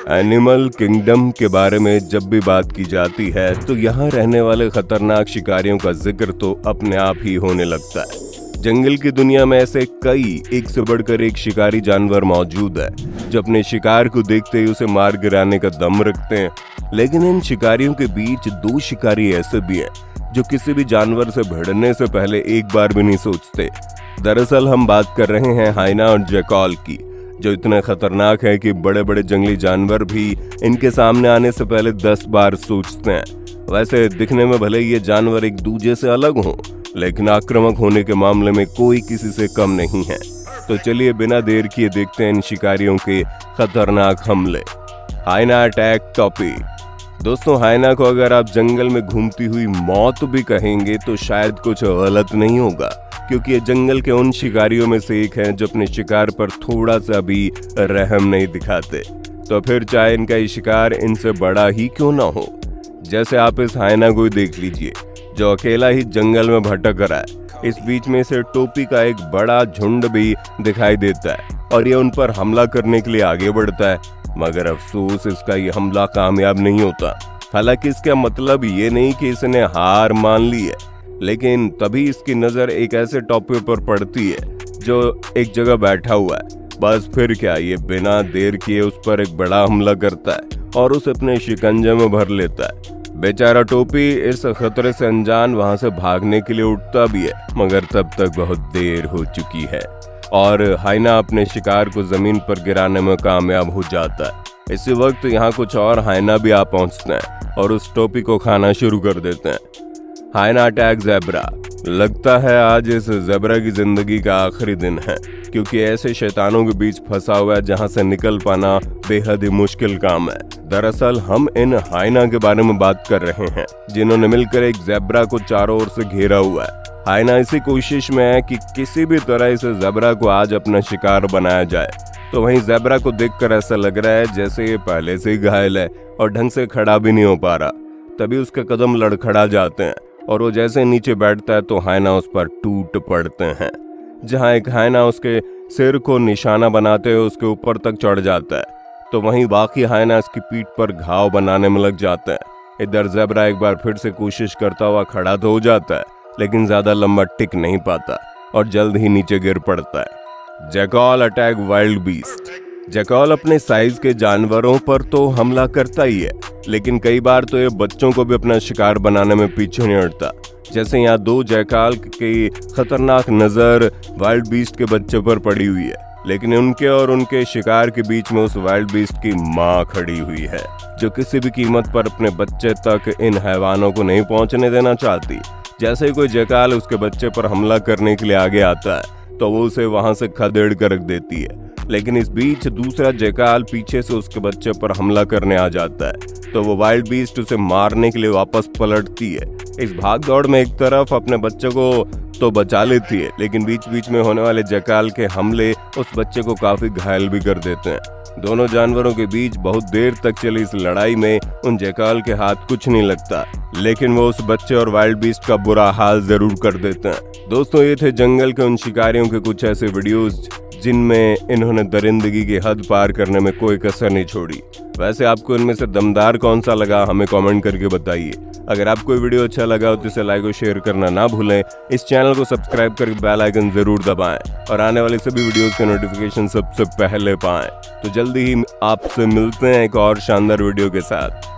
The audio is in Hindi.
एनिमल किंगडम के बारे में जब भी बात की जाती है तो यहाँ रहने वाले खतरनाक शिकारियों का जिक्र तो अपने आप ही होने लगता है। जंगल की दुनिया में ऐसे कई एक से बढ़कर एक शिकारी जानवर मौजूद है जो अपने शिकार को देखते ही उसे मार गिराने का दम रखते हैं। लेकिन इन शिकारियों के बीच दो शिकारी ऐसे भी हैं जो किसी भी जानवर से भिड़ने से पहले एक बार भी नहीं सोचते। दरअसल हम बात कर रहे हैं हाइना और जैकल की, जो इतने खतरनाक है कि बड़े बड़े जंगली जानवर भी इनके सामने आने से पहले 10 बार सोचते हैं। वैसे दिखने में भले ये जानवर एक दूसरे से अलग हों, लेकिन आक्रामक होने के मामले में कोई किसी से कम नहीं है। तो चलिए बिना देर किए देखते हैं इन शिकारियों के खतरनाक हमले। हाइना अटैक टॉपिक। दोस्तों, हाइना को अगर आप जंगल में घूमती हुई मौत भी कहेंगे तो शायद कुछ गलत नहीं होगा, क्योंकि ये जंगल के उन शिकारियों में से एक हैं जो अपने शिकार पर थोड़ा सा भी रहम नहीं दिखाते। तो फिर चाहे इनका ये शिकार इनसे बड़ा ही क्यों ना हो। जैसे आप इस हाइना को देख लीजिए जो अकेला ही जंगल में भटक रहा है। इस बीच में से टोपी का एक बड़ा झुंड भी दिखाई देता है और ये उन पर हमला करने के लिए आगे बढ़ता है, मगर अफसोस इसका ये हमला कामयाब नहीं होता। हालांकि इसका मतलब ये नहीं कि इसने हार मान ली है, लेकिन तभी इसकी नजर एक ऐसे टॉपी पर पड़ती है जो एक जगह बैठा हुआ है। बस फिर क्या, ये बिना देर किए उस पर एक बड़ा हमला करता है और उसे अपने शिकंजे में भर लेता है। बेचारा टोपी इस खतरे से अनजान वहां से भागने के लिए उठता भी है, मगर तब तक बहुत देर हो चुकी है और हाइना अपने शिकार को जमीन पर गिराने में कामयाब हो जाता है। इसी वक्त यहाँ कुछ और हाइना भी आ पहुंचते हैं और उस टोपी को खाना शुरू कर देते हैं। हाइना अटैक ज़ेब्रा। लगता है आज इस ज़ेब्रा की जिंदगी का आखिरी दिन है, क्योंकि ऐसे शैतानों के बीच फंसा हुआ है जहां से निकल पाना बेहद ही मुश्किल काम है। दरअसल हम इन हाइना के बारे में बात कर रहे हैं जिन्होंने मिलकर एक ज़ेब्रा को चारों ओर से घेरा हुआ है। हाइना इसी कोशिश में है कि किसी भी तरह इस ज़ेब्रा को आज अपना शिकार बनाया जाए। तो वहीं ज़ेब्रा को देखकर ऐसा लग रहा है जैसे ये पहले से ही घायल है और ढंग से खड़ा भी नहीं हो पा रहा। तभी उसके कदम लड़खड़ा जाते हैं और वो जैसे नीचे बैठता है तो हाइना उस पर टूट पड़ते हैं। जहां एक हाइना उसके सिर को निशाना बनाते हुए उसके ऊपर तक चढ़ जाता है, तो वहीं बाकी हाइना इसकी पीठ पर घाव बनाने में लग जाते हैं। इधर ज़ेब्रा एक बार फिर से कोशिश करता हुआ खड़ा तो हो जाता है, लेकिन ज्यादा लंबा टिक नहीं पाता और जल्द ही नीचे गिर पड़ता है। Jackal attack wild beast. Jackal अपने साइज के जानवरों पर तो हमला करता ही है, लेकिन कई बार तो ये बच्चों को भी अपना शिकार बनाने में पीछे नहीं हटता। जैसे यहाँ दो जैकल की खतरनाक नजर वाइल्ड बीस्ट के बच्चे पर पड़ी हुई है, लेकिन उनके और उनके शिकार के बीच में उस वाइल्ड बीस्ट की माँ खड़ी हुई है, जो किसी भी कीमत पर अपने बच्चे तक इन हैवानों को नहीं पहुंचने देना चाहती। जैसे ही कोई जैकल उसके बच्चे पर हमला करने के लिए आगे आता है तो वो उसे वहां से खदेड़ कर रख देती है, लेकिन इस बीच दूसरा जैकल पीछे से उसके बच्चे पर हमला करने आ जाता है, तो वो वाइल्ड बीस्ट उसे मारने के लिए वापस पलटती है। इस भाग दौड़ में एक तरफ अपने बच्चे को तो बचा लेती है, लेकिन बीच बीच में होने वाले जैकल के हमले उस बच्चे को काफी घायल भी कर देते हैं। दोनों जानवरों के बीच बहुत देर तक चली इस लड़ाई में उन जैकल के हाथ कुछ नहीं लगता, लेकिन वो उस बच्चे और वाइल्ड बीस्ट का बुरा हाल जरूर कर देते हैं। दोस्तों, ये थे जंगल के उन शिकारियों के कुछ ऐसे वीडियोस जिनमें इन्होंने दरिंदगी की हद पार करने में कोई कसर नहीं छोड़ी। वैसे आपको इनमें से दमदार कौन सा लगा हमें कमेंट करके बताइए। अगर आपको वीडियो अच्छा लगा हो तो इसे लाइक और शेयर करना ना भूलें। इस चैनल को सब्सक्राइब करके बेल आइकन जरूर दबाएं और आने वाली सभी वीडियोस के नोटिफिकेशन सबसे पहले पाएं। तो जल्दी ही आपसे मिलते हैं एक और शानदार वीडियो के साथ।